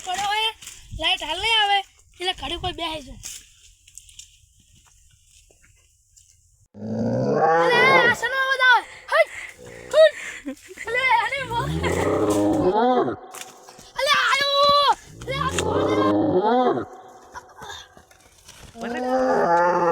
પડ્યો હોય લાઈટ હાલ નહીં આવે એટલે ઘડી કોઈ બેહી છે અલે આસનો અવાજ આવે અલે અલે અલે આયો અલે આ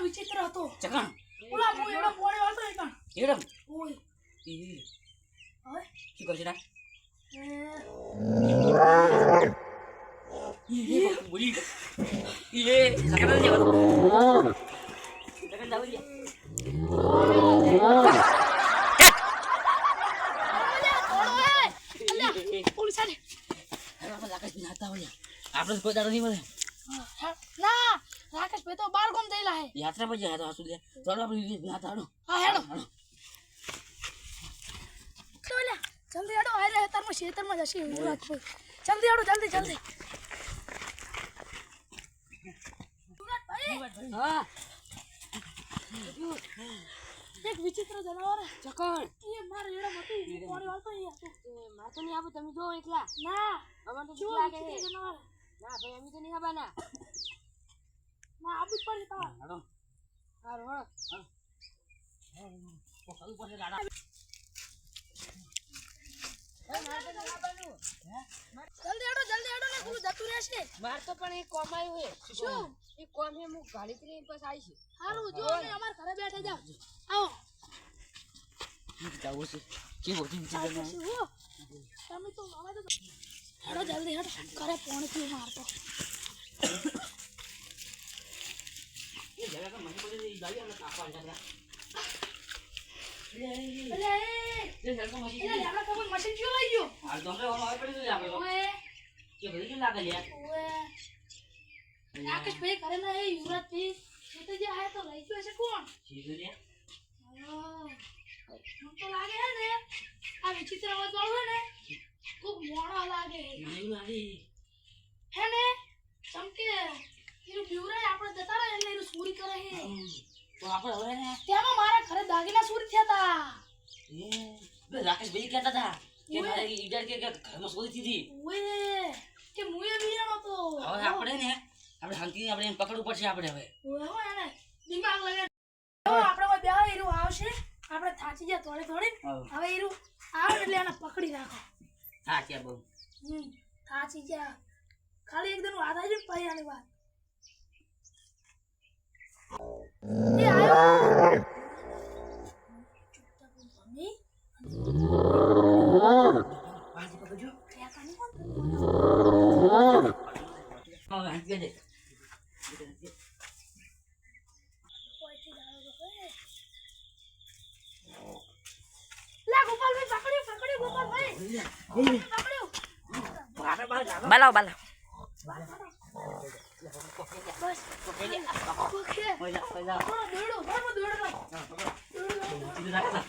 વિચિત્ર હતો ચકણ ઓલા હું એનો પોણી વાળતો એકણ એડમ ઓય હવે શું કરશે ના બોલી સકણ જવા સકણ જાવ પોલીસ આલે હવે લાકસ બિનાતા હોય આપણે કોઈ દાડો નહીં મળે ના રાકેશ ભાઈ તો બાર ગોમ દેલા હે યાત્રા પર જાય તો આસુ દે ચાલો આપણે બિનાતા હાડો હા હેડો તોલા જલ્દી હેડો આ રે તારમાં ખેતરમાં જશે વાત કોઈ જલ્દી હેડો જલ્દી જલ્દી હા એક વિચિત્ર જનાવર ચકણ એ માર એડા મટી પાણી વાળતો એ માર તો નહીં આવું તમે જો એકલા ના અમાર તો જો લાગે જનાવર ના ભાઈ અમે તો નહીં આબાના ના આબુ પડે તા હાલો હારો હાલો પકડું પડે દાડા જલ્દી હેડો ને તું જતું રહેશે માર તો પણ એક કોમ આવ્યો હે શું એક કોમ હે હું ગાડી કરીને પાસ આવી છે હારું જો અમે અમાર ઘરે બેઠા જાવ આવો જાવ છે કે હોતી વિચાર ના તમે તો મામા તો હેડો જલ્દી હેડો ઘરે પોણી થી મારતો એ જરા કા મને બોલે ગાડી આપણે કાપવા જરા અલે એ જરા મશીન એ આપડા કબન મશીન ક્યો લઈ ગયો હાલ તો આપણે ઓલો આવે પડી ગયો આપણે ઓએ કે ભરી કે લાગે યાર ઓએ આકાશ ભાઈ કરે ના એ યુવરાજ થી તો જે આય તો લઈ ગયો છે કોણ સીધો ને મને તો લાગે હે ને આ વિચિત્ર અવાજ વાળો ને ખૂબ મોણો લાગે નહીં લાગે હે ને સમકે એનું પ્યુરાય આપણે જતા રહે એટલે એનું ચોરી કરે હે તો આપણે હવે ને તેમાં મારા ઘરે દાગીના ચોરી થયા તા એ બે રાકેશ ભાઈ કહેતા હતા કે મારે ઈડર કે ઘરમાં ચોરી થઈ ઓએ કે મુએ બીયાનો તો હવે આપણે ને આપણે શાંતિથી આપણે એને પકડવું પડશે આપણે હવે ઓએ હો એને દિમાગ લગે આપણે કોઈ બેહા એનું આવશે આપણે થાચી ગયા થોડે થોડે હવે એનું આવે એટલે એને પકડી રાખો હા કે બહુ થાચી ગયા ખાલી એકદમ વાત આવી જાય પછી આની વાત એ આયો ચૂપચાપ મમ્મી પાછી પકડજો ક્યાં કાની કોણ હવે હાથ દે બાલાવ બાલાવ બસ ઓકે ઓય જા દોડો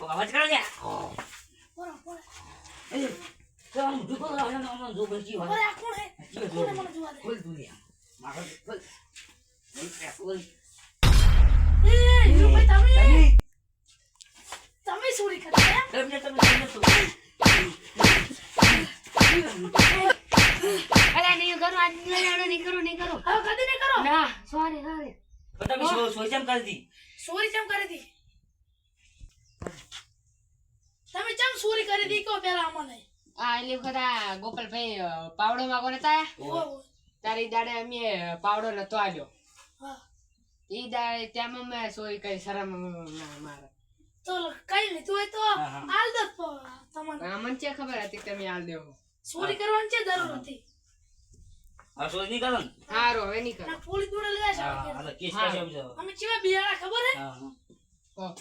અવાજ કરો ને પોરા એ તો આમ દુકો ના જો બચી હોય અરે કોણ હે કોણ મને જોવા દે બોલ દુનિયા મારો બોલ બોલ એ હીરો ભાઈ તમે ચોરી કરી તમે અરે નહીં કરો આજ નહીં કરો હવે કદી નહીં કરો ના સોરી તમે સોરી કેમ કરી દી ચોરી કેમ કરી દી તમે કેમ ચોરી કરી દી કો પેલા અમને આ એટલે ખરા ગોપાલભાઈ પાવડો માંગો નતા તારી દાડે અમે પાવડો નતો આવ્યો હા ઈ દાડે ત્યાં મેં સોરી કરી શરમ ના મારે તો કઈ લીધું હોય તો આલ દો તમને મને છે ખબર હતી કે તમે આલ દેવો ચોરી કરવાની છે જરૂર નથી આ સોરી નહીં કરો હારો હવે નહીં કરો ના પોલીસ જોડે લઈ હા જાવ કેસ કાઢી આવજો અમે ચીવા બિયાણા ખબર હે હા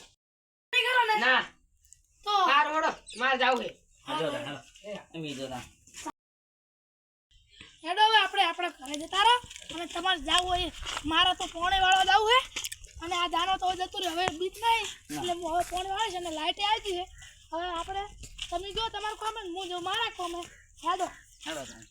નહીં કરો ને ના તો હારો હડો માર જાવ હે હાલો એમ ઈ જોતા હેડો હવે આપણે આપણા ઘરે જતા રહો અને તમારે જાવું હોય મારે તો પોણે વાળવા જવું હે અને આ દાનો તો જતું રહ્યો હવે બીક નહીં એટલે હું હવે પોણે વાળે છે અને લાઇટે આવી ગઈ છે હવે આપણે તમે જો તમારું કામ હું જો મારા કામ હેડો હેડો તમે.